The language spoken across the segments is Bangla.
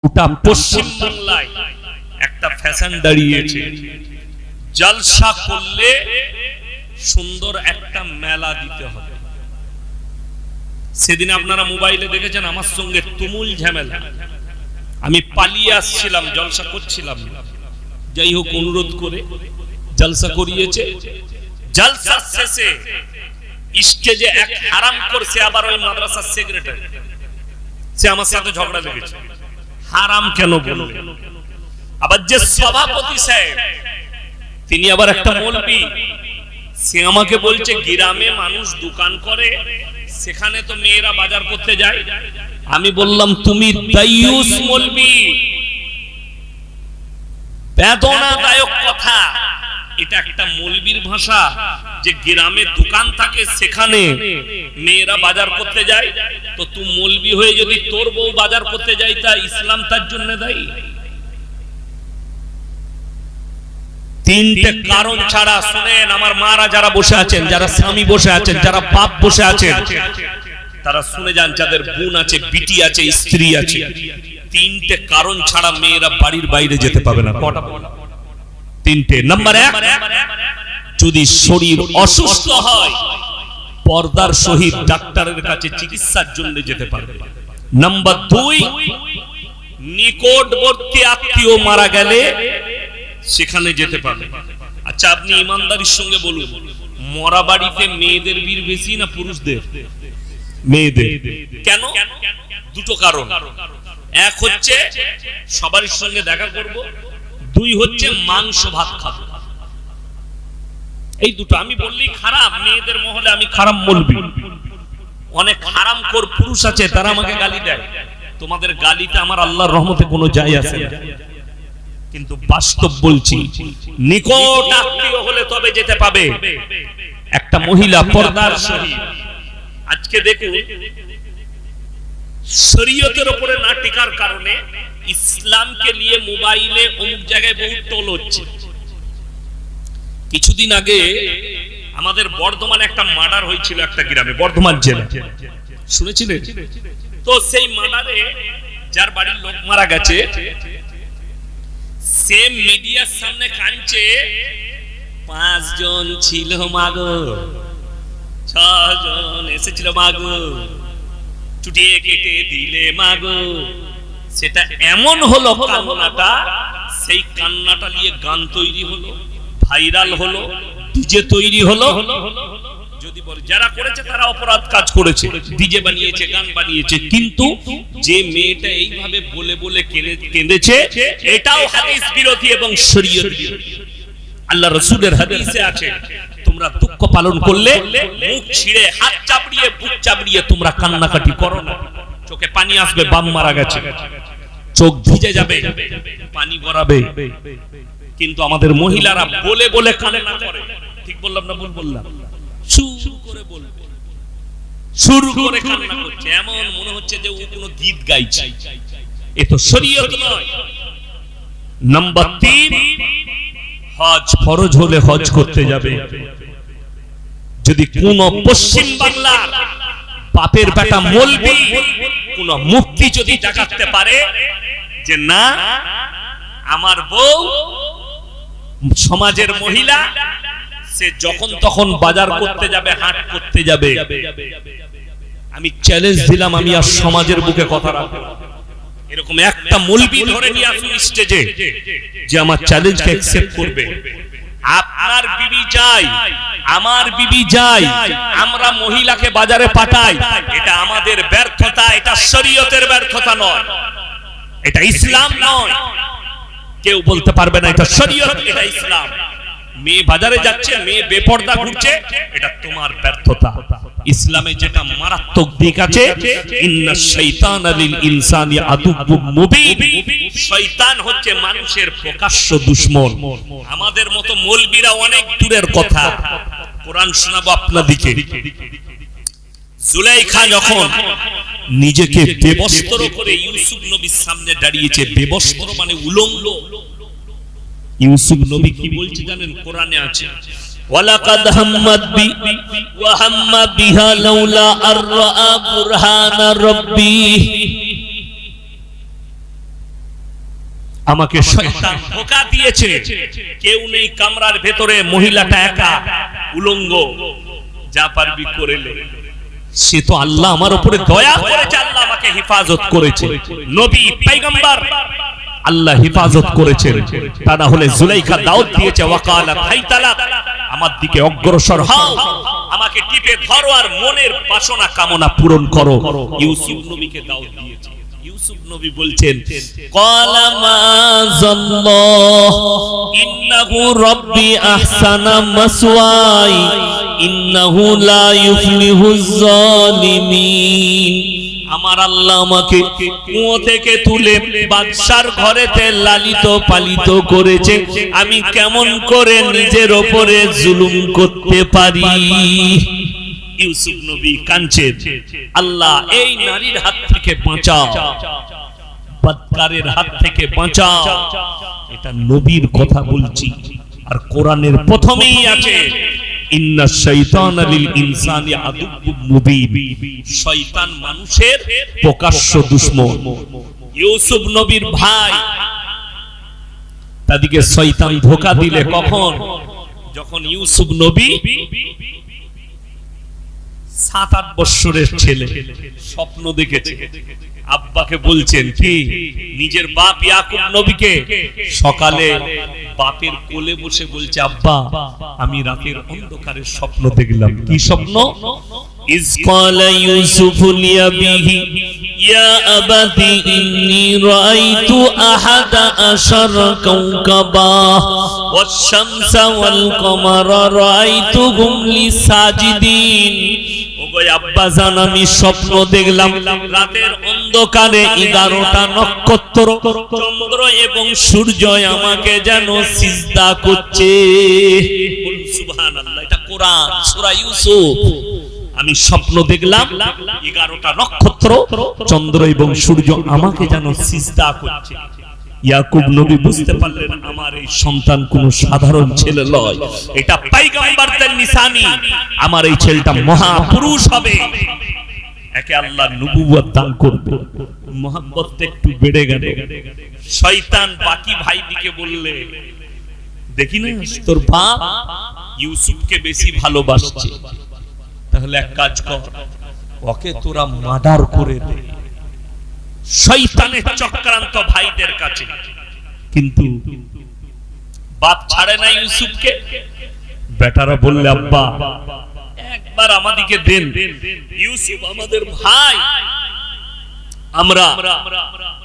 গোটা পশ্চিম বাংলায় একটা ফ্যাশন দাঁড়িয়েছে, জলসা করলে সুন্দর একটা মেলা দিতে হবে। সেদিন আপনারা মোবাইলে দেখেছেন আমার সঙ্গে তুমুল ঝামেলা, আমি পালিয়ে আসছিলাম, জলসা করছিলাম, যাই হোক অনুরোধ করে জলসা করিয়েছে। জলসার শেষে স্টেজে এক হারাম করছে, আবার ওই মাদ্রাসার সেক্রেটারি, সে আমার সাথে ঝগড়া লেগেছে। হারাম কেন বলল? আবার যে সভাপতি সাহেব, তিনি আবার একটা মৌলবি, সে আমাকে বলছে গ্রামে মানুষ দোকান করে, সেখানে তো মেয়েরা বাজার করতে যায়। আমি বললাম তুমি দাইয়ুস মৌলবি, বেদনাদায়ক কথা। এটা একটা মৌলবির ভাষা যে গ্রামে দোকান থাকে সেখানে মেয়েরা বাজার করতে যায়, তো তুই মৌলবি হয়ে যদি তোর বউ বাজার করতে যায় তা ইসলাম তার জন্য দায়ী? তিনটে কারণ ছাড়া, শুনেন আমার মারা যারা বসে আছেন, যারা স্বামী বসে আছেন, যারা বাপ বসে আছেন, তারা শুনে যান, যাদের বোন আছে, বিটি আছে, স্ত্রী আছে, তিনটে কারণ ছাড়া মেয়েরা বাড়ির বাইরে যেতে পাবে না। কটা? তিনটে। নাম্বার এক, যদি শরীর অসুস্থ হয় পর্দার সহিত ডাক্তারের কাছে চিকিৎসার জন্য যেতে পারবে। নাম্বার দুই, নিকটবর্তী আত্মীয় মারা গেলে সেখানে যেতে পারবে। আচ্ছা আপনি ইমানদারির সঙ্গে বলুন, মরা বাড়িতে মেয়েদের ভিড় বেশি না পুরুষদের? মেয়েদের। কেন? দুটো কারণ। এক হচ্ছে সবার সঙ্গে দেখা করব, দুই হচ্ছে মাংস ভাত খাবো। এই দুটো। আমি বললেই খারাপ, মেয়েদের মহলে আমি খারাপ বলবি। অনেক হারামখোর পুরুষ আছে, তারা আমাকে গালি দেয়। তোমাদের গালিতে আমার আল্লাহর রহমতে কোনো যায় আসে না, কিন্তু বাস্তব বলছি, নিকট আত্মীয় হলে তবে যেতে পাবে। একটা মহিলা পর্দার সহিত, আজকে দেখুন শরীয়তের উপরে না টিকার কারণে ইসলামকে নিয়ে মোবাইলে অমুক জায়গায় বহুত টোল হচ্ছে। কিছুদিন আগে আমাদের বর্ধমানে একটা মার্ডার হয়েছিল একটা গ্রামে, বর্ধমান জেলা, শুনেছিলেন তো? সেই মার্ডারে যার বাড়ির লোক মারা গেছে, সে মিডিয়ার সামনে কাঁদছে, 5 জন ছিল মাগো, 6 জন এসেছিল মাগো, চুটিয়ে কেটে দিলে মাগো। সেটা এমন হলো কান্নাটা, সেই কান্নাটা নিয়ে গান তৈরি হলো, ভাইরাল হলো, ডিজে তৈরি হলো। যদি বলে যারা করেছে তারা অপরাধ কাজ করেছে, ডিজে বানিয়েছে, গান বানিয়েছে, কিন্তু যে মেয়েটা এইভাবে বলে বলে কেঁদেছে, এটাও হাদিস বিরোধী এবং শরীয়ত বিরোধী। আল্লাহ রাসূলের হাদিসে আছে, তোমরা দুঃখ পালন করলে মুখ ছিঁড়ে, হাত চাপড়িয়ে, বুক চাপড়িয়ে তোমরা কান্নাকাটি করো না। চোখে পানি আসবে, বাম মারা গেছে, চোখ ভিজে যাবে, পানি গড়াবে, কিন্তু আমাদের মহিলারা বলে বলে কান্না করে। ঠিক বললাম না ভুল বললাম? শুরু করে বলবে, শুরু করে কান্না করছে, এমন মনে হচ্ছে যে ও কোনো গীত গাইছে। এ তো শরীয়ত নয়। নাম্বার 3, হজ ফরজ হলে হজ করতে যাবে। যদি কোন পশ্চিম বাংলার বাপের বেটা মৌলবি, কোন মুফতি যদি দেখাতে পারে যে না আমার বউ সমাজের মহিলা, সে যখন তখন বাজার করতে যাবে, হাট করতে যাবে, আমি চ্যালেঞ্জ দিলাম, আমি আর সমাজের বুকে কথা রাখবো। এরকম একটা মৌলবি ধরে নিয়ে আসুন স্টেজে যে আমার চ্যালেঞ্জকে অ্যাকসেপ্ট করবে। আপনার বিবি যায়, আমার বিবি যায়, আমরা মহিলাকে বাজারে পাঠাই, এটা আমাদের ব্যর্থতা, এটা শরীয়তের ব্যর্থতা নয়, এটা ইসলাম নয়। কেউ বলতে পারবে না এটা শরীয়ত, এটা ইসলাম। মেয়ে বাজারে যাচ্ছে, মেয়ে বেপরদা ঘুরছে, এটা তোমার ব্যর্থতা। ইসলামে যেটা মারাত্মক দিক আছে, ইন্নাশ শাইতানা লিল ইনসানি আদুউম মুবিন, শয়তান হচ্ছে মানুষের প্রকাশ্য দুশমন। আমাদের মতো মৌলবীরা অনেক দূরের কথা। কোরআন শোনাবো আপনাদেরকে। জুলাইখা যখন নিজেকে বেবস্ত্র করে ইউসুফ নবীর সামনে দাঁড়িয়েছে, বেবস্ত্র মানে উলঙ্গ, ইউসুফ নবী কি বলছে জানেন? কোরআনে আছে, ওয়ালাকাদ হাম্মাত বি ওয়া হাম্মা বিহা লাউলা আর রাআ বুরহানা রাব্বি। আমাকে শয়তান ধোঁকা দিয়েছে, কেউ নেই কামরার ভেতরে, মহিলাটা একা উলঙ্গ, যা পারবি করে নে। সে তো আল্লাহ আমার উপরে দয়া করেছে, আল্লাহ আমাকে হেফাজত করেছে, নবী পয়গম্বর আল্লাহ হেফাজত করেছেন। তা না হলে জুলাইখা দাওয়াত দিয়েছে, ওয়াকালা হাইতালা, আমার দিকে অগ্রসর হও, আমাকে টিপে ধরো আর মনের বাসনা কামনা পূরণ করো। ইউসুফ নবীকে দাওয়াত দিয়েছে। ইউসুফ নবী বলছেন, ক্বালা মাযাল্লাহ ইন্নাহু রাব্বি আহসানা মাসওয়াই ইন্নাহু লা ইউফলিহুজ জালিমিন। আমার আল্লাহ আমাকে কুয়ো থেকে তুলে বাদশার ঘরেতে লালিত পালিত করেছে, আমি কেমন করে নিজের উপরে জুলুম করতে পারি। ইউসুফ নবী কাঁদছেন, আল্লাহ এই নারীর হাত থেকে বাঁচাও, বদকারের হাত থেকে বাঁচাও। এটা নবীর কথা বলছি, আর কোরআনের প্রথমেই আছে, ইন্না শাইতানা লিল ইনসানি আদুব্বুম মুবিন, শয়তান মানুষের প্রকাশ্য দুশমন। ইউসুফ নবীর ভাই, তাদিকে শয়তান ধোঁকা দিলে কখন? যখন ইউসুফ নবী 7-8 বছরের ছেলে, স্বপ্ন দেখেছে, আব্বাকে বলছেন কি, নিজের বাপ ইয়াকুব নবীকে সকালে বাপের কোলে বসে বলছে, আব্বা আমি রাতের অন্ধকারে স্বপ্ন দেখলাম। কি স্বপ্ন? ইজ ক্বালা ইউসুফু লিয়াবিহি ইয়া আবাতি ইন্নী রাআইতু আহাদা আশারা কাওকাবা ওয়াশ শামসা ওয়াল কমারা রাআইতুহুম লি সাজিদিন। আব্বা জান, আমি স্বপ্ন দেখলাম রাতের অন্ধকারে 11টা নক্ষত্র, চন্দ্র এবং সূর্য আমাকে যেন সিজদা করছে। সুবহানাল্লাহ, এটা কোরআন, সূরা ইউসুফ। আমি স্বপ্ন দেখলাম 11টা নক্ষত্র, চন্দ্র এবং সূর্য আমাকে যেন সিজদা করছে। ইয়াকুব নবী বুঝতে পারলেন, আমার এই সন্তান কোন সাধারণ ছেলে নয়, এটা পয়গম্বরদের নিশানি, আমার এই ছেলেটা মহাপুরুষ হবে, একে আল্লাহ নবুয়ত দান করবে। মহব্বতটা একটু বেড়ে গেল। শয়তান বাকি ভাইদিকে বললে, দেখি না তোর বাপ ইউসুফকে বেশি ভালোবাসছে, তাহলে এক কাজ কর, ওকে তোরা মার্ডার করে দে। শয়তানের চক্রান্ত ভাইদের কাছে, কিন্তু বাপ ছাড়ে না ইউসুফকে। বেটারা বললে, আব্বা একবার আমাদিকে দেন, ইউসুফ আমাদের ভাই, আমরা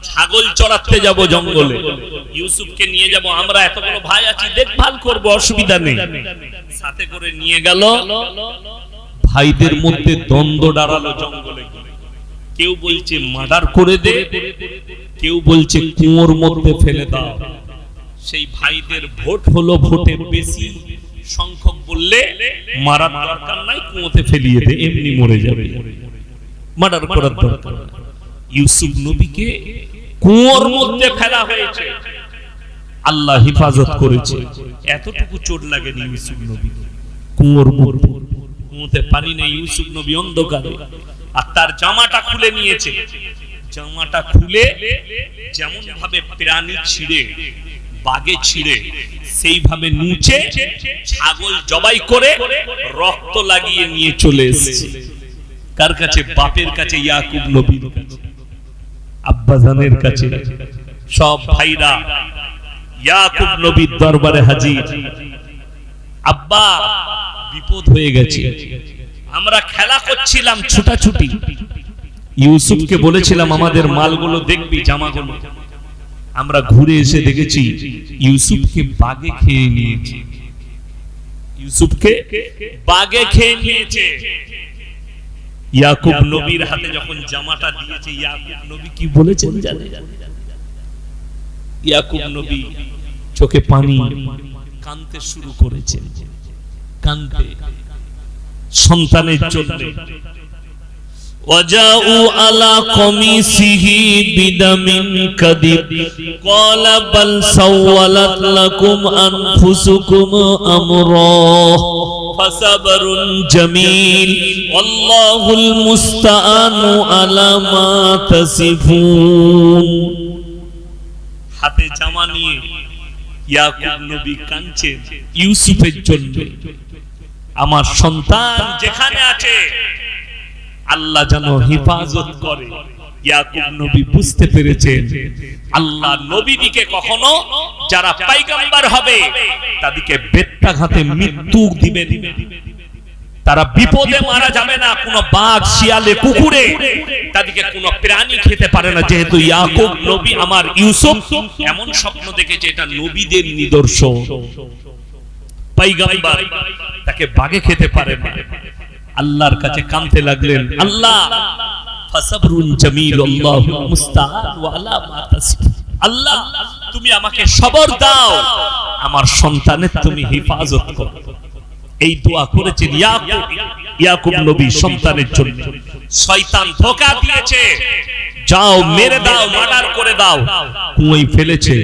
ছাগল চড়াতে যাব জঙ্গলে, ইউসুফকে নিয়ে যাব, আমরা এতগুলো ভাই আছি, দেখভাল করব, অসুবিধা নেই। সাথে করে নিয়ে গেল, ভাইদের মধ্যে দ্বন্দ্ব দাঁড়ালো জঙ্গলে। কেউ বলছে মার্ডার করে দে, কেউ বলছে কুয়োর মধ্যে ফেলে দাও। সেই ভাইদের ভোট হলো, ভোটের বেশি সংখ্যক বললে মারার দরকার নাই, কুয়োতে ফেলিয়ে দে, এমনি মরে যাবে, মার্ডার করার দরকার। ইউসুফ নবীকে কুয়োর মধ্যে ফেলা হয়েছে, আল্লাহ হেফাজত করেছে। এতটুকু চোট লাগেনি ইউসুফ নবীকে। কুয়োর মধ্যে, কুয়োতে পানি নেই, ইউসুফ নবী অন্ধকারে, আর তার জামাটা খুলে নিয়েছে। জামাটা খুলে যেমন ভাবে প্রাণী ছিঁড়ে, বাগে ছিঁড়ে, সেইভাবে নুচে ছাগল জবাই করে রক্ত লাগিয়ে নিয়ে চলে এসেছে। কার কাছে? বাপের কাছে, ইয়াকুব নবীর কাছে, আব্বাজানের কাছে। সব ভাইরা ইয়াকুব নবীর দরবারে হাজির। আব্বা বিপদ হয়ে গেছে, আমরা খেলা করছিলাম ছুটাছুটি, ইউসুফকে বলেছিলাম আমাদের মালগুলো দেখবি, জামাগুলো, আমরা ঘুরে এসে দেখেছি ইউসুফকে বাগে খেয়ে নিয়েছে। ইউসুফকে বাগে খেয়ে নিয়েছে। ইয়াকুব নবীর হাতে যখন জামাটা দিয়েছে, ইয়াকুব নবী কি বলেছেন জানেন? ইয়াকুব নবী চোখে পানি, কাঁদতে শুরু করেছেন, কাঁদতে সন্তানের জন্য। وجاءوا على قميصه بدم كذب قال بل سولت لكم أنفسكم أمرا فصبر جميل والله المستعان على ما تصفون। হাতে জামা নিয়ে ইয়াকুব নবী কাঁদছেন ইউসুফের জন্য। আমার সন্তান যেখানে আছে আল্লাহ যেন হেফাজত করে। ইয়াকুব নবী বুঝতে পেরেছেন আল্লাহ নবীদিকে কখনো যারা পয়গম্বর হবে তাদেরকে বেত্রাঘাতে মৃত্যু দিবেন, তারা বিপদে মারা যাবে না, কোন বাঘ শিয়ালে কুকুরে তাদেরকে কোন প্রাণী খেতে পারে না। যেহেতু ইয়াকুব নবী আমার ইউসুফ এমন স্বপ্ন দেখেছে, এটা নবীদের নিদর্শন, পয়গম্বর তাকে বাঘে খেতে পারে না। আল্লাহর কাছে কাঁদতে লাগলেন, আল্লাহ ফাসাবরুন জামিল আল্লাহু মুস্তাআন ওয়া আলা মা তাসিফুন, আল্লাহ তুমি আমাকে সবর দাও, আমার সন্তানের তুমি হেফাজত করো। এই দোয়া করেছেন ইয়াকুব নবী সন্তানের জন্য। শয়তান ধোঁকা দিয়েছে, যাও মেরে দাও, মার্ডার করে দাও, কুঁয়োয় ফেলেছে।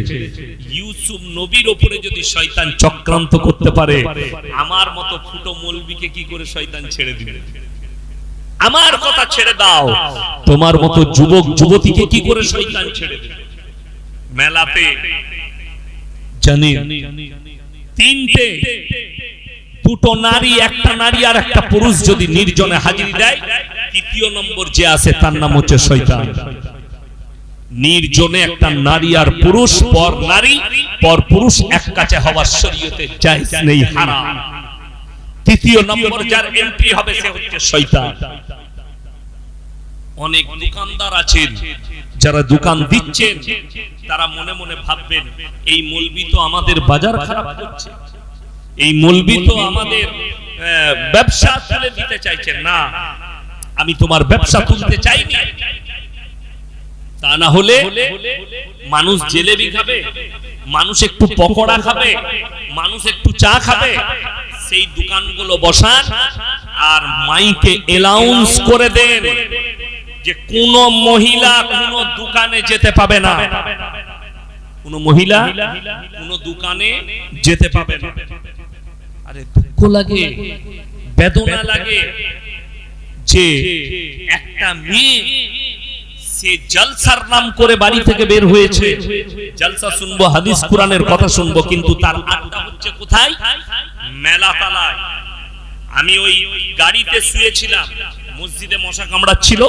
ইউসুফ নবীর উপরে যদি শয়তান চক্রান্ত করতে পারে, আমার মতো ফুটো মৌলবীকে কি করে শয়তান ছেড়ে দিবে? আমার কথা ছেড়ে দাও, তোমার মতো যুবক যুবতীকে কি করে শয়তান ছেড়ে দিবে? মেলাতে জানেন তিনটে, দুটো নারী, একটা নারী আর একটা পুরুষ যদি নির্জনে হাজির দেয়, তৃতীয় নম্বর যে আছে তার নাম হচ্ছে শয়তান। নির্জনে একটা নারী আর পুরুষ, পর নারী পর পুরুষ এক কাছে হওয়ার শরীয়তে জায়েজ নেই, হারাম। তৃতীয় নম্বর যার এন্ট্রি হবে সে হচ্ছে শয়তান। অনেক দোকানদার আছেন যারা দোকান দিচ্ছেন, তারা মনে মনে ভাববেন এই মৌলবি তো আমাদের বাজার খারাপ করছে, এই মৌলবি তো আমাদের ব্যবসা তুলে দিতে চাইছেন। না, আমি তোমার ব্যবসা তুলতে চাইনি। তা না হলে মানুষ জিলেবি খাবে, মানুষ একটু পকোড়া খাবে, মানুষ একটু চা খাবে। সেই দোকানগুলো বসান আর মাইকে অ্যানাউন্স করে দেন যে কোন মহিলা কোন দোকানে যেতে পাবে না, কোন মহিলা কোন দোকানে যেতে পাবে না। আরে দুঃখ লাগে, বেদনা লাগে যে একটা মেয়ে সে জলসার নাম করে বাড়ি থেকে বের হয়েছে, জলসা শুনবো, হাদিস কুরআনের কথা শুনবো, কিন্তু তার আড্ডা হচ্ছে কোথায়? মেলা তালায়। আমি ওই গাড়িতে শুয়েছিলাম, মসজিদে মশা কামড়াচ্ছিল,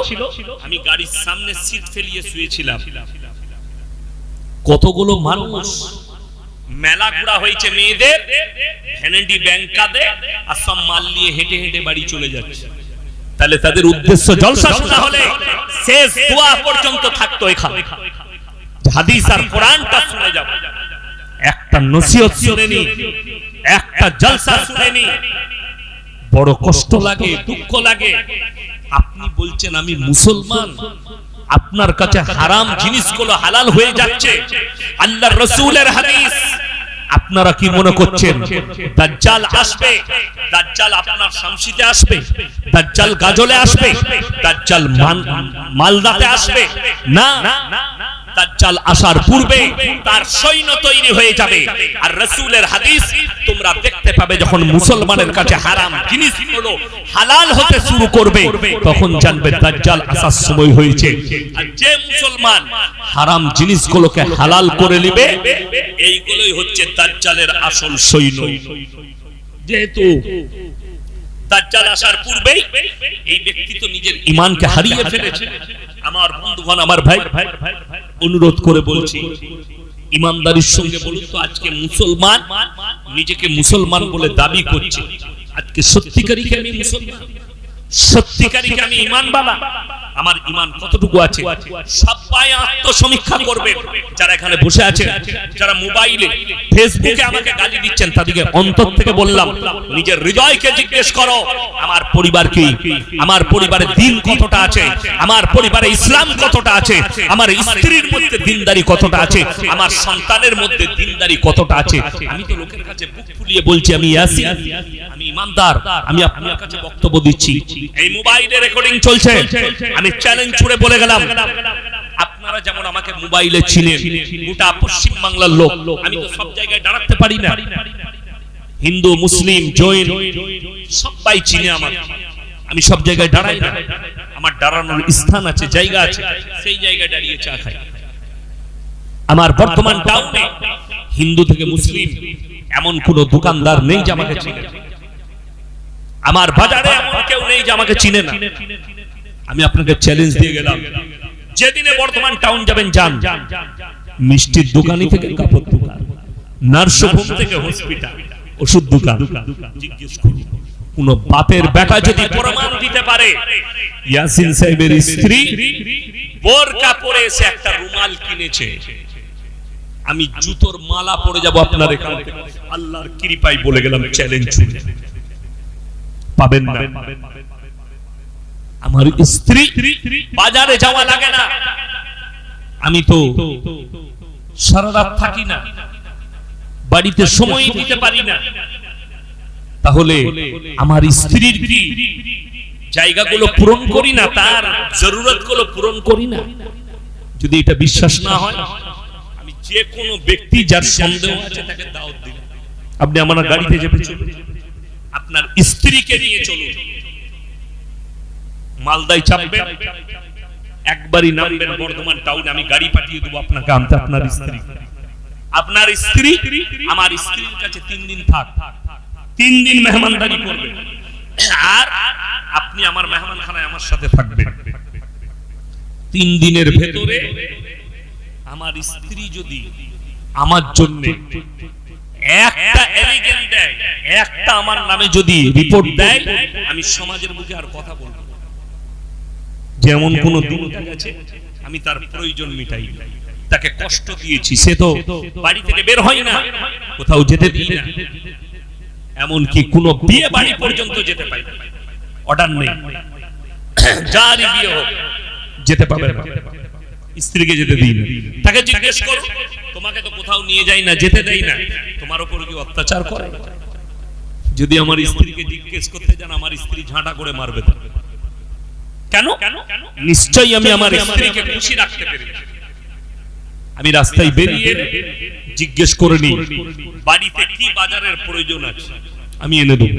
আমি গাড়ির সামনে সিট ফেলিয়ে শুয়েছিলাম। কতগুলো মানুষ, মেলা ঘোরা হয়েছে মেয়েদের, ভ্যানিটি ব্যাংক কাঁদে আর সব মাল নিয়ে হেঁটে হেঁটে বাড়ি চলে যাচ্ছে। তাহলে তাদের উদ্দেশ্য জলসা শোনা হলে শেষ দোয়া পর্যন্ত থাকতো এখানে, হাদিস আর কোরআনটা শুনে যাব। একটা নসিহত শুনেনি, একটা জলসা শুনেনি, বড় কষ্ট লাগে, দুঃখ লাগে। আপনি বলছেন আমি মুসলমান, আপনার কাছে হারাম জিনিসগুলো হালাল হয়ে যাচ্ছে। আল্লাহর রাসূলের হাদিস, আপনারা কি মনে করছেন দাজ্জাল আসবে? দাজ্জাল আপনার শামসিতে আসবে, দাজ্জাল গাজলে আসবে, দাজ্জাল মালদাতে আসবে না। দাজ্জাল আসার পূর্বে তার সৈন্য তৈরি হয়ে যাবে। আর রাসূলের হাদিস তোমরা দেখতে পাবে, যখন মুসলমানের কাছে হারাম জিনিসগুলো হালাল হতে শুরু করবে, তখন জানবে দাজ্জাল আসার সময় হয়েছে। আর যে মুসলমান হারাম জিনিসগুলোকে হালাল করে নেবে, এইগুলোই হচ্ছে দাজ্জালের আসল সৈন্য। যেহেতু দাজ্জাল আসার পূর্বেই এই ব্যক্তি তো নিজের ঈমানকে হারিয়ে ফেলেছে। আমার বন্ধুগণ, আমার ভাই, অনুরোধ করে বলছি, ইমানদারির সঙ্গে বলুন তো, আজকে মুসলমান নিজেকে মুসলমান বলে দাবি করছে, আজকে সত্যিকারী কি আমি মুসলমান? সত্যিকারী কি আমি ঈমানওয়ালা? আমার ঈমান কতটুকু আছে? সবাই আত্মসমীক্ষা করবেন। যারা এখানে বসে আছেন, যারা মোবাইলে ফেসবুকে আমাকে গালি দিচ্ছেন, তাদেরকে অন্তর থেকে বললাম, নিজের হৃদয়কে জিজ্ঞেস করো, আমার পরিবার কি? আমার পরিবারে দ্বীন কতটা আছে? আমার পরিবারে ইসলাম কতটা আছে? আমার স্ত্রীর মধ্যে দ্বীনদারি কতটা আছে? আমার সন্তানের মধ্যে দ্বীনদারি কতটা আছে? আমি তো লোকের কাছে বুক ফুলিয়ে বলছি আমি ইয়াসিন, আমি ঈমানদার, আমি আপনার কাছে বক্তব্য দিচ্ছি। এই মোবাইলে রেকর্ডিং চলছে, আমি চ্যালেঞ্জ ছুড়ে বলে গেলাম, আপনারা যেমন আমাকে মোবাইলে চিনেন, গোটা পশ্চিম বাংলার লোক, আমি তো সব জায়গায় দাঁড়াতে পারি না। হিন্দু, মুসলিম, জৈন সবাই চিনে আমাকে, আমি সব জায়গায় দাঁড়াই না। আমার দাঁড়ানোর স্থান আছে, জায়গা আছে, সেই জায়গায় দাঁড়িয়ে চা খাই। আমার বর্তমান টাউনে হিন্দু থেকে মুসলিম এমন কোন দোকানদার নেই যে আমাকে চিনে। আমার বাজারে এমন কেউ নেই যে আমাকে চিনে না। আমি আপনাকে চ্যালেঞ্জ দিয়ে গেলাম, যেদিনে বর্তমান টাউন যাবেন যান, মিষ্টির দোকানি থেকে কাপড় দোকান, নার্সিংহোম থেকে হসপিটাল, ওষুধ দোকান, জিজ্ঞেস করুন কোন বাপের বেটা যদি প্রমাণ দিতে পারে ইয়াসিন সাহেবের স্ত্রী বোরকা পরে এসে একটা রুমাল কিনেছে, আমি জুতোর মালা পরে যাব আপনার এখান থেকে। আল্লাহর কৃপায় বলে গেলাম, চ্যালেঞ্জ ছুড়ে পাবেন না। আমার স্ত্রী বাজারে যাওয়া লাগে না, আমি তো সারা রাত থাকি না, বাড়িতে সময় দিতে পারি না, তাহলে আমার স্ত্রীর কি জায়গাগুলো পূরণ করি না, তার জরুরতগুলো পূরণ করি না? যদি এটা বিশ্বাস না হয়, আমি যে কোনো ব্যক্তি যার সন্দেহ আছে তাকে দাওয়াত দিই, আপনি আমার গাড়িতে চেপে চলুন, আপনার স্ত্রীকে নিয়ে চলুন, মালদায় চাপবেন, একবারই নামবেন বর্ধমান টাউনে, আমি গাড়ি পাঠিয়ে দেবো আপনাকে আনতে আপনার স্ত্রী। আপনার স্ত্রী আমার স্ত্রীর কাছে 3 দিন থাক, 3 দিন মেহমানদারি করবে, আর আপনি আমার মেহমানখানায় আমার সাথে থাকবেন। 3 দিনের ভেতরে আমার স্ত্রী যদি আমার জন্য একটা এলিগেন্ট দেয়, একটা আমার নামে যদি রিপোর্ট দেয়, আমি সমাজের মুখে আর কথা বলবো যেমন কোন দিন গেছে আমি তার প্রয়োজন মিটাই, তাকে কষ্ট দিয়েছি, সে তো বাড়ি থেকে বের হয় না, কোথাও যেতে দিই না, এমন কি কোন বিয়ে বাড়ি পর্যন্ত যেতে পাই, অর্ডার নেই, যারই বিয়ে হোক যেতে পাবে না, স্ত্রীকে যেতে দিই না। তাকে জিজ্ঞেস করো, তোমাকে তো কোথাও নিয়ে যাই না, যেতে দেই না, তোমার উপর কি অত্যাচার করে? যদি আমার স্ত্রীকে জিজ্ঞেস করতে যান, আমার স্ত্রী ঝাঁটা করে মারবে। কেন? নিশ্চয়ই আমি আমার স্ত্রীকে খুশি রাখতে পেরেছি। আমি রাস্তায় বেরিয়ে জিজ্ঞেস করে নিই বাড়িতে কি বাজারের প্রয়োজন আছে, আমি এনে দেব।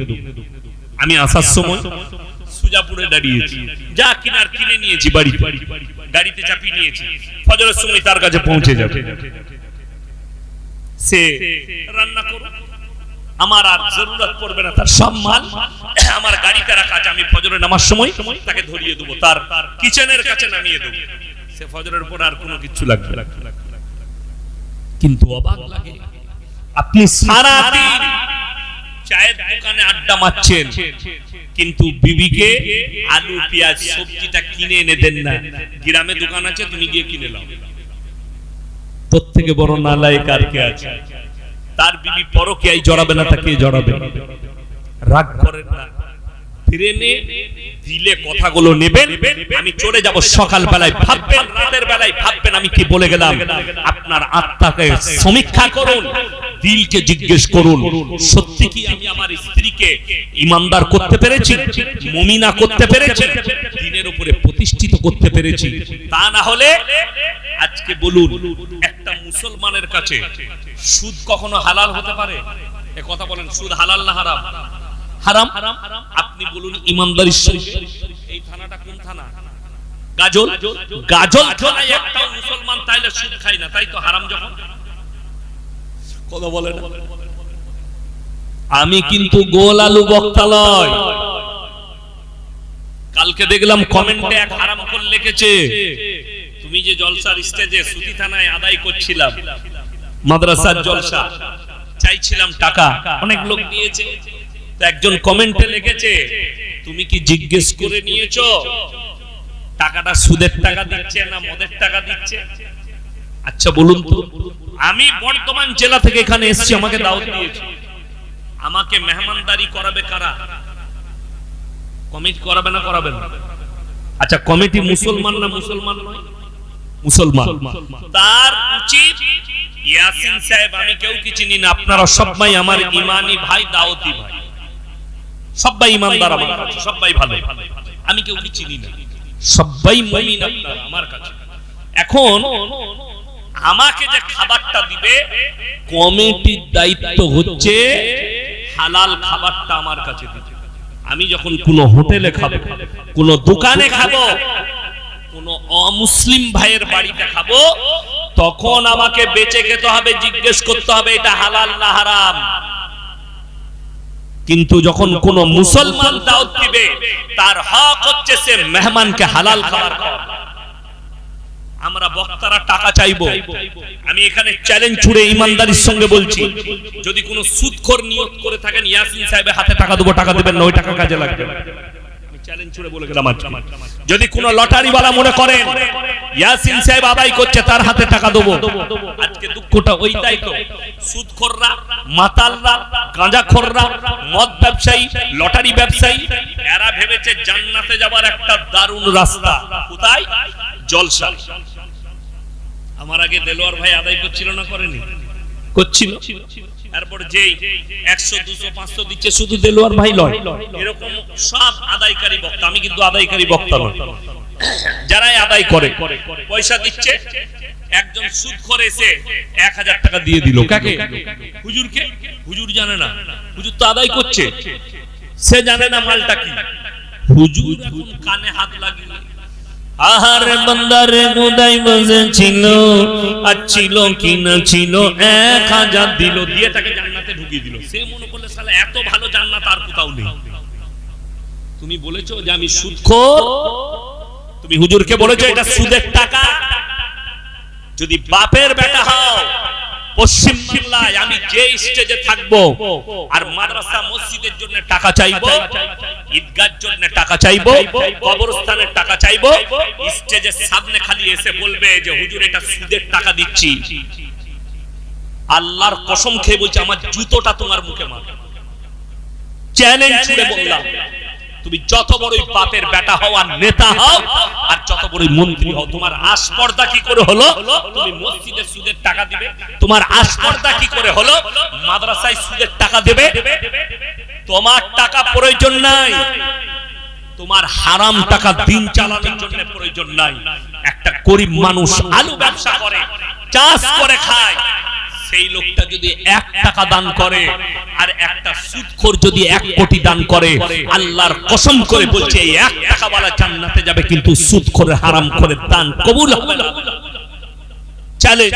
আমি আসার সময় সুজাপুরে দাঁড়িয়েছি, যা কিনার কিনে নিয়েছি, গাড়িতে চাপিয়ে নিয়েছি, ফজরের সময় তার কাছে পৌঁছে যাবে, সে রান্না করো, আমার আর জরুরত পড়বে না, তার সব মাল আমার গাড়িতে রাখা আছে, আমি ফজরের নামার সময় তাকে ধরিয়ে দেবো, তার কিচেনের কাছে নামিয়ে দেবো, সে ফজরের পর আর কোনো কিছু লাগবে না। কিন্তু অবাক লাগে, আপনি সারা দিন চায়ের দোকানে আড্ডা মারছেন, কিন্তু বিবিকে আলু পেঁয়াজ সবজিটা কিনে এনে দেন না। গ্রামে দোকান আছে, তুমি গিয়ে কিনে নাও। তোর থেকে বড় নালায়েক আর কে আছে? তার বিবি পরকীয়ায় জড়াবে না, তাকে জড়াবে। রাগ করেন না, ফিরেনে দিলে কথাগুলো নেবেন, আমি চলে যাব সকাল বেলায়, ভাববেন রাতের বেলায়, ভাববেন আমি কি বলে গেলাম। আপনার আত্মাকে সমীক্ষা করুন, দিলকে জিজ্ঞেস করুন, সত্যি কি আমি আমার স্ত্রীকে ইমানদার করতে পেরেছি, মুমিনা করতে পেরেছি, দিনের উপরে প্রতিষ্ঠিত করতে পেরেছি? তা না হলে আজকে বলুন, একটা মুসলমানের কাছে সুদ কখনো হালাল হতে পারে? এ কথা বলেন, সুদ হালাল না হারাম? হারাম। আপনি বলুন ইমানদারির সহিত, এই থানাটা কোন থানা? গাজল। গাজল থানায় একটা মুসলমান তাইলে সুদ খায় না, তাই তো হারাম যখন। কথা বলেন, আমি কিন্তু গোল আলু বক্তা লয়। কালকে দেখলাম কমেন্টে এক হারাম করে লিখেছে, তুমি যে জলসার স্টেজে সুতি থানায় আদায় করছিলাম, মাদ্রাসার জলসা, চাইছিলাম টাকা, অনেক লোক দিয়েছে, তো একজন কমেন্টে লিখেছে, তুমি কি জিজ্ঞেস করে নিয়েছো টাকাটা সুদের টাকা দিচ্ছে না মদের টাকা দিচ্ছে? আচ্ছা বলুন তো, আমি বর্ধমান জেলা থেকে এখানে এসেছি, আমাকে দাওয়াত দিয়েছে, আমাকে মেহমানদারি করাবে কারা? কমিটি করাবে না করাবেন? আচ্ছা, কমিটি মুসলমান না মুসলমান নয়? মুসলমান। তার উচিত, ইয়াসিন সাহেব আমি কেউ কি চিনি না, আপনারা সবাই আমার ইমানি ভাই, দাওয়াতি ভাই, সবাই ইমানদার আমার কাছে, সবাই ভালো, আমি কেউ কি চিনি না, সবাই মুমিন আপনারা আমার কাছে। এখন আমাকে যে খাবারটা দিবে, কমিটির দায়িত্ব হচ্ছে হালাল খাবারটা আমার কাছে দিতে। আমি যখন কোন হোটেলে খাবো, কোন দোকানে খাবো, কোন অমুসলিম ভাইয়ের বাড়িতে খাবো, তখন আমাকে বেঁচে খেতে হবে, জিজ্ঞেস করতে হবে এটা হালাল না হারাম। কিন্তু যখন কোন মুসলমান দাওয়াত দিবে, তার হক হচ্ছে সে মেহমানকে হালাল খাবার খাওয়াবে। আমরা বক্তারা টাকা চাইবো, আমি এখানে চ্যালেঞ্জ ছুড়ে ইমানদারির সঙ্গে বলছি, যদি কোন সুদখোর নিয়ত করে থাকেন ইয়াসিন সাহেবের হাতে টাকা দেবো, টাকা দেবেন না, ওই টাকা কাজে লাগবে। চ্যালেঞ্জ ছুড়ে বলে গেলাম আজকে। যদি কোন লটারিওয়ালা মনে করেন ইয়াসিন সাহেব আদায় করছে, তার হাতে টাকা দেবো, আজকে দুঃখটা ওইটাই তো। সুদখোররা, মাতালরা, গাঁজাখোররা, মদ ব্যবসায়ী, লটারি ব্যবসায়ী, এরা ভেবেছে জান্নাতে যাবার একটা দারুণ রাস্তা। কোথায়? জলসা। আমার আগে দেলোয়ার ভাই আদায় করছিল না, করেনি? করছিল। এরপর যেই 100 200 500 দিচ্ছে, শুধু দেলোয়ার ভাই লয়, এরকম সব আদায়কারী বক্তা। আমি কিন্তু আদায়কারী বক্তা নই। যারাই আদায় করে পয়সা দিচ্ছে, একজন সুদখোর এসে 1000 টাকা দিয়ে দিল, কাকে? হুজুরকে। হুজুর জানে না, হুজুর তো আদায় করছে, সে জানে না মালটা কি। হুজুর এখন কানে হাত লাগিয়ে, আহার বান্দারে গোদাই বসেছিল, আর ছিল কি না ছিল, 1000 দিল, দিয়ে তাকে জান্নাতে ঢুকিয়ে দিল। সে মনে করলে শালা এত ভালো জান্নাত আর কোথাও নেই। তুমি বলেছো যে আমি সুদখোর, তুমি হুজুরকে বলেছো এটা সুদের টাকা। যদি বাপের বেটা হও, পশ্চিম বাংলায় আমি যে স্টেজে থাকবো আর মাদ্রাসা মসজিদের জন্য টাকা চাইবো, ঈদগাহর জন্য টাকা চাইবো, কবরস্থানের টাকা চাইবো, স্টেজের সামনে খালি এসে বলবে যে হুজুর এটা সুদের টাকা দিচ্ছি, আল্লাহর কসম খেয়ে বলছি আমার জুতোটা তোমার মুখে মারবে। চ্যালেঞ্জ ছুড়ে বললাম, তুমি যত বড়ই বাপের বেটা হও আর নেতা হও, আর যত বড়ই মন্ত্রী হও, তোমার আস্পর্ধা কি করে হলো তুমি মসজিদে সুদের টাকা দিবে? তোমার আস্পর্ধা কি করে হলো মাদ্রাসায় সুদের টাকা দেবে? তোমার টাকা প্রয়োজন নাই, তোমার হারাম টাকা দিন চালানোর জন্য প্রয়োজন নাই। একটা গরিব মানুষ আলু ব্যবসা করে, চাষ করে খায়, সেই লোকটা যদি 1 টাকা দান করে আর একটা সুদখোর যদি 1 কোটি দান করে, আল্লাহর কসম করে বলছে এই 1 টাকা ওয়ালা জান্নাতে যাবে, কিন্তু সুদখোরের হারামখোরের দান কবুল হবে না। চলে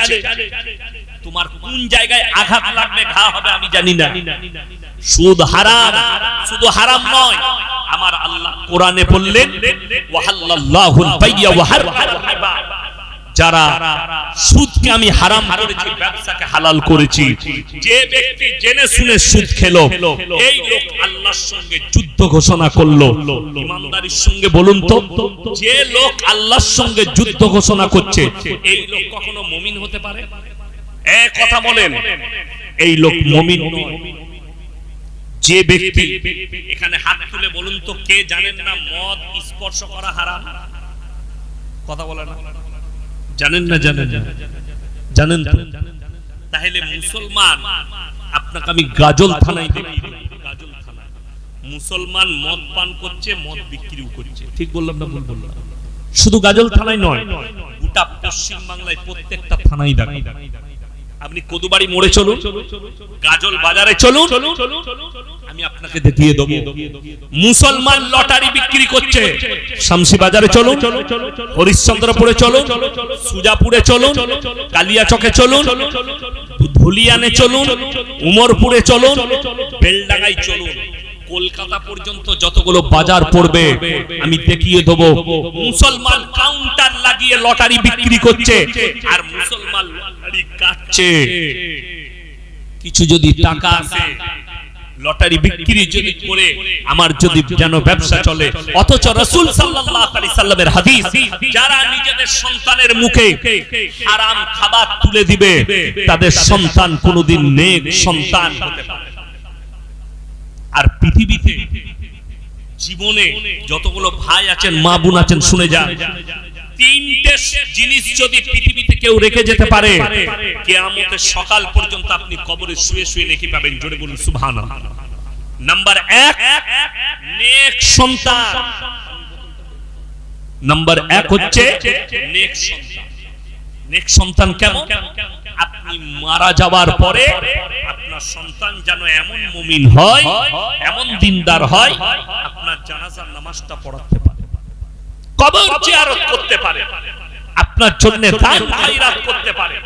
তোমার কোন জায়গায় আঘাত লাগবে, ঘা হবে আমি জানি না। সুদ হারাম, শুধু হারাম নয়, আমার আল্লাহ কোরআনে বললেন ওয়াহাল্লাল্লাহুল বাইয়া ওয়া হারামাল রিবা, যারা সুদকে আমি হারাম করেছি, ব্যবসাকে হালাল করেছি। যে ব্যক্তি জেনে শুনে সুদ খেলো, এই লোক আল্লাহর সঙ্গে যুদ্ধ ঘোষণা করলো। ইমানদারির সঙ্গে বলুন তো, যে লোক আল্লাহর সঙ্গে যুদ্ধ ঘোষণা করছে, এই লোক কখনো মুমিন হতে পারে? এক কথা বলেন, এই লোক মুমিন নয়। যে ব্যক্তি, এখানে হাত তুলে বলুন তো কে জানেন না মদ স্পর্শ করা হারাম? কথা বলে না, জানেন না? জানেন না? জানেন তো? তাহলে মুসলমান, আপনাকে আমি গাজল থানায় দেখি, গাজল থানায় মুসলমান মদ পান করছে, মদ বিক্রিও করছে। ঠিক বললাম না ভুল বললাম? শুধু গাজল থানায় নয়, গোটা পশ্চিম বাংলায় প্রত্যেকটা থানায় দেখেন। আপনি কদুবাড়ি মোড়ে চলুন, গাজল বাজারে চলুন, আমি আপনাকে দেখিয়ে দেব মুসলমান লটারি বিক্রি করছে। শামসি বাজারে চলুন, হরিশ্চন্দ্রপুরে চলুন, সুজাপুরে চলুন, কালিয়াচকে চলুন, ধুলিয়ানে চলুন, উমরপুরে চলুন, বেলডাঙ্গায় চলুন, কলকাতা পর্যন্ত যতগুলো বাজার পড়বে আমি দেখিয়ে দেব মুসলমান কাউন্টার লাগিয়ে লটারি বিক্রি করছে, আর মুসলমান লটারি কাটছে। কিছু যদি টাকা আসে লটারি বিক্রি যদি করে আমার যদি যেন ব্যবসা চলে। অথচ রাসূল সাল্লাল্লাহু আলাইহি সাল্লামের হাদিস, যারা নিজেদের সন্তানের মুখে হারাম খাবার তুলে দিবে, তাদের সন্তান কোনোদিন নেক সন্তান হতে পারে। আর পৃথিবীতে জীবনে যতগুলো ভাই আছেন, মা বোন আছেন, শুনে যান, 3টে জিনিস যদি পৃথিবীতে কেউ রেখে যেতে পারে, কিয়ামতের সকাল পর্যন্ত আপনি কবরে শুয়ে শুয়ে নেকি পাবেন। জোরে বলুন সুবহানাল্লাহ। নাম্বার 1, নেক সন্তান। নাম্বার 1 হচ্ছে নেক সন্তান। নেক সন্তান কেমন? আপনি মারা যাওয়ার পরে আপনার সন্তান যেন এমন মুমিন হয়, এমন দিনদার হয়, আপনার জানাজার নামাজটা পড়াতে পারে, কবর জিয়ারত করতে পারে। আপনার জন্য দান খয়রাত করতে পারে,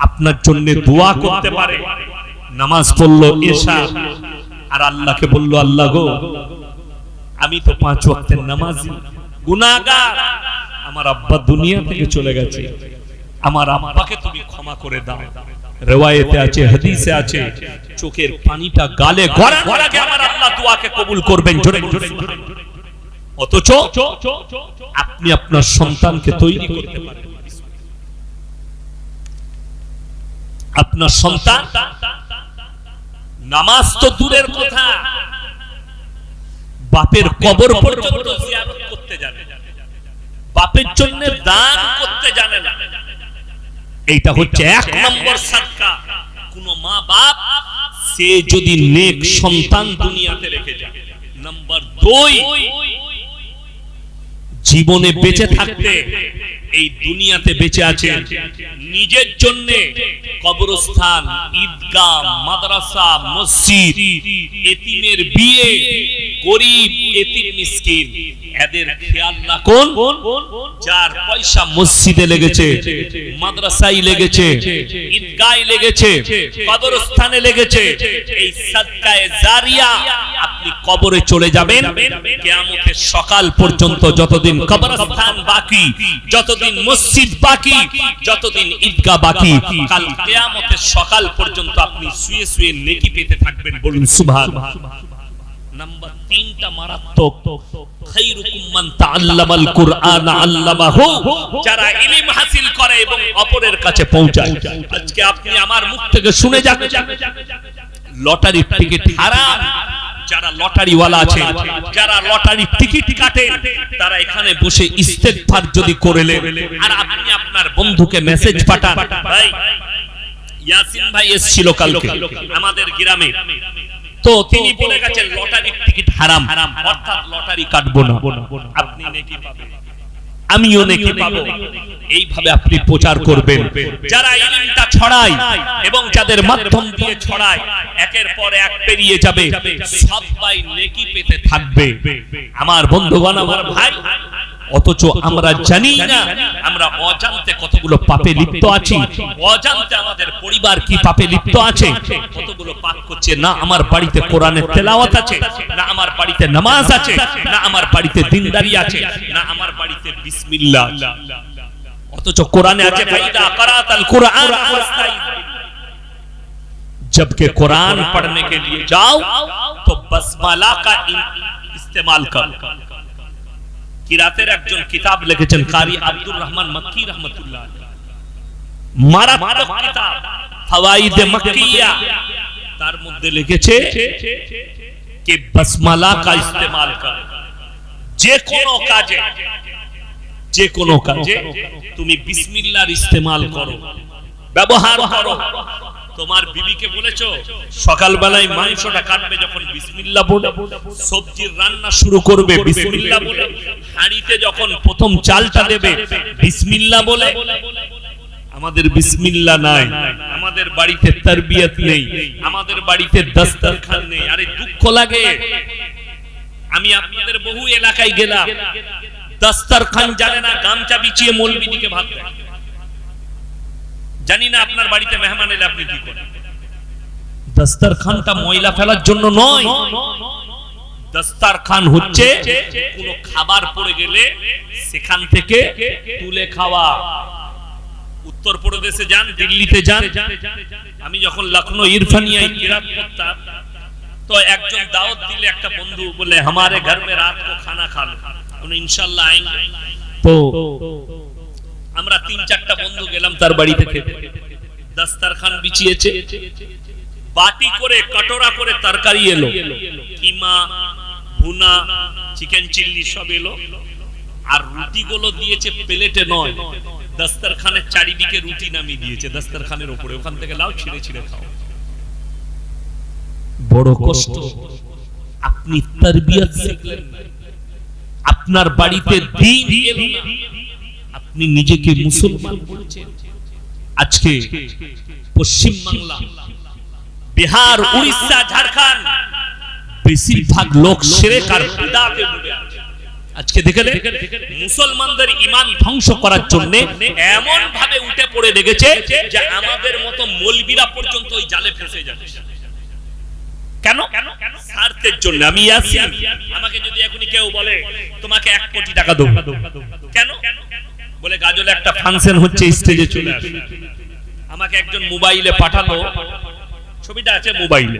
আপনার জন্য দোয়া করতে পারে। নামাজ পড়লো এশা, আর আল্লাহকে বলল, আল্লাহ গো আমি তো 5 ওয়াক্তের নামাজি, গুনাহগার, আমার আব্বা দুনিয়া থেকে চলে গেছে, আমার আব্বাকে তুমি ক্ষমা করে দাও। রিওয়ায়েতে আছে, হাদিসে আছে, চোখের পানিটা গালে গড়ানোর আগে আমার আল্লাহ দোয়াকে কবুল করবেন। জোরে জোরে। অথচ আপনি আপনার সন্তানকে তৈরি করতে পারেন, আপনার সন্তান নামাজ তো দূরের কথা, বাপের কবর পর্যন্ত জিয়ারত করতে জানে, বাপের জন্য দান করতে জানে না। এইটা হচ্ছে 1 নম্বর সাদকা। কোন মা বাপ সে যদি নেক সন্তান দুনিয়াতে রেখে যায়। নাম্বার 2, জীবনে বেঁচে থাকতে, এই দুনিয়াতে বেঁচে আছেন, নিজের জন্য কবরস্থান, ঈদগাহ, মাদ্রাসা, মসজিদ, এতিমের বিয়ে, গরিব এতিম মিসকিন, এদের খেয়াল রাখুন। যার পয়সা মসজিদে লেগেছে, মাদ্রাসায় লেগেছে, ঈদগাহে লেগেছে, কবরস্থানে লেগেছে, এই সাদকায়ে জারিয়া আপনি কবরে চলে যাবেন। কিয়ামতের সকাল পর্যন্ত যতদিন কবরস্থান বাকি, যতদিন মসজিদ বাকি, যতদিন ঈদগাহ বাকি, কাল কিয়ামতের সকাল পর্যন্ত আপনি শুয়ে শুয়ে নেকি পেতে থাকবেন। বলুন সুবহানাল্লাহ। নাম্বার 3টা মারাত্মক, খায়রুকুম মান তাআল্লামাল কুরআন আল্লামাহু, যারা ইলম হাসিল করে এবং অপরের কাছে পৌঁছায়। আজকে আপনি আমার মুখ থেকে শুনে যান, লটারির টিকিট হারাম। যারা লটারি ওয়ালা আছে, যারা লটারি টিকিট কাটেন, তারা এখানে বসে ইস্তেগফার যদি করেলেন, আর আপনি আপনার বন্ধুকে মেসেজ পাঠান, ভাই ইয়াসিন ভাই এসেছিল কালকে আমাদের গ্রামে, তো তিনি বলে গেছেন লটারির টিকিট হারাম, অর্থাৎ লটারি কাটবো না, আপনি নেকি পাবেন, আমিও নেকি পাবো। এইভাবে আপনি প্রচার করবেন। যারা ইলমটা ছড়ায় এবং যাদের মাধ্যম দিয়ে ছড়ায়, একের পর এক পেরিয়ে যাবে, সবাই নেকি পেতে থাকবে। আমার বন্ধুগণ, আমার ভাই, অথচ আমরা জানি না, আমরা অজান্তে কতগুলো পাপে লিপ্ত আছি, অজান্তে আমাদের পরিবার কি পাপে লিপ্ত আছে, কতগুলো পাপ করছে। না আমার বাড়িতে কোরআনের তেলাওয়াত আছে, না আমার বাড়িতে নামাজ আছে, না আমার বাড়িতে দিনদারি আছে, না আমার বাড়িতে বিসমিল্লাহ। অথচ কোরআনে আছে, ফাইদা কারাতাল কুরআন ফাস্তাইজ, जबकि कुरान पढ़ने के लिए जाओ तो बसमाला का इस्तेमाल करो। কিরাতের একজন কিতাব লিখেছেন কারি আব্দুর রহমান মক্কি রহমাতুল্লাহ, মারাত্মক কিতাব ফাওয়াইদে মাক্কিয়া, তার মধ্যে লিখেছে कि बसमाला का इस्तेमाल करो। যে কোনো কাজে তুমি বিসমিল্লাহর ইস্তেমাল করো, ব্যবহার করো। তোমার বিবিকে বলেছো সকাল বেলায় মাংসটা কাটবে, যখন বিসমিল্লাহ বলে, সবজির রান্না শুরু করবে বিসমিল্লাহ বলে, হাঁড়িতে যখন প্রথম চালটা দেবে বিসমিল্লাহ বলে। আমাদের বিসমিল্লাহ নাই, আমাদের বাড়িতে তারবিয়ত নেই, আমাদের বাড়িতে দস্তরখান নেই। আরে দুঃখ লাগে, আমি আপনাদের বহু এলাকায় গেলাম, দস্তরখান জানে না, গামছা বিছিয়ে মৌলবি দিকে ভাত দেয়। জানি না আপনার বাড়িতে মেহমান এলে আপনি কি করেন। দস্তরখানটা ময়লা ফেলার জন্য নয়, দস্তরখান হচ্ছে কোনো খাবার পড়ে গেলে সেখান থেকে তুলে খাওয়া। উত্তরপ্রদেশে যান, দিল্লিতে যান, আমি যখন লখনৌ ইরফানিয়ায় কিরাত করতাম, তো একজন দাওয়াত দিলে একটা বন্ধু বলে हमारे घर में रात को खाना खा लो, उन्हें इंशाल्लाह आएंगे। तो আমরা 3-4টা বন্ধু গেলাম তার বাড়িতে খেতে। দস্তরখান বিছিয়েছে, বাটি করে কটোরা করে তরকারি এলো, কিমা, ভুনা, চিকেন চিল্লি সব এলো, আর রুটিগুলো দিয়েছে প্লেটে নয়, দস্তরখানের চারিদিকে রুটি নামিয়ে দিয়েছে দস্তরখানের উপরে, ওখান থেকে লাও ছিঁড়ে ছিঁড়ে খাও। বড় কষ্ট। আপনি তারবিয়ত শিখলেন না, আপনার বাড়িতে দ্বীন এলো না, আপনি নিজেকে মুসলমান বলছেন। আজকে পশ্চিম বাংলা, বিহার, উড়িষ্যা, ঝাড়খণ্ড বেশিরভাগ লোক শিরক আর বিদআতে ডুবে আছে। আজকে দেখে মুসলমানদের ঈমান ধ্বংস করার জন্য এমন ভাবে উঠে পড়ে লেগেছে যে আমাদের মতো মৌলবীরা পর্যন্ত ওই জালে ফেসে যাচ্ছে। কেন? স্বার্থের জন্য। আমি ইয়াসিন, আমাকে যদি এখনই কেউ বলে তোমাকে 1 কোটি টাকা দেব, কেন? বলে গাজলে একটা ফাংশন হচ্ছে, স্টেজে চলে আসবে। আমাকে একজন মোবাইলে পাঠালো, ছবিটা আছে মোবাইলে,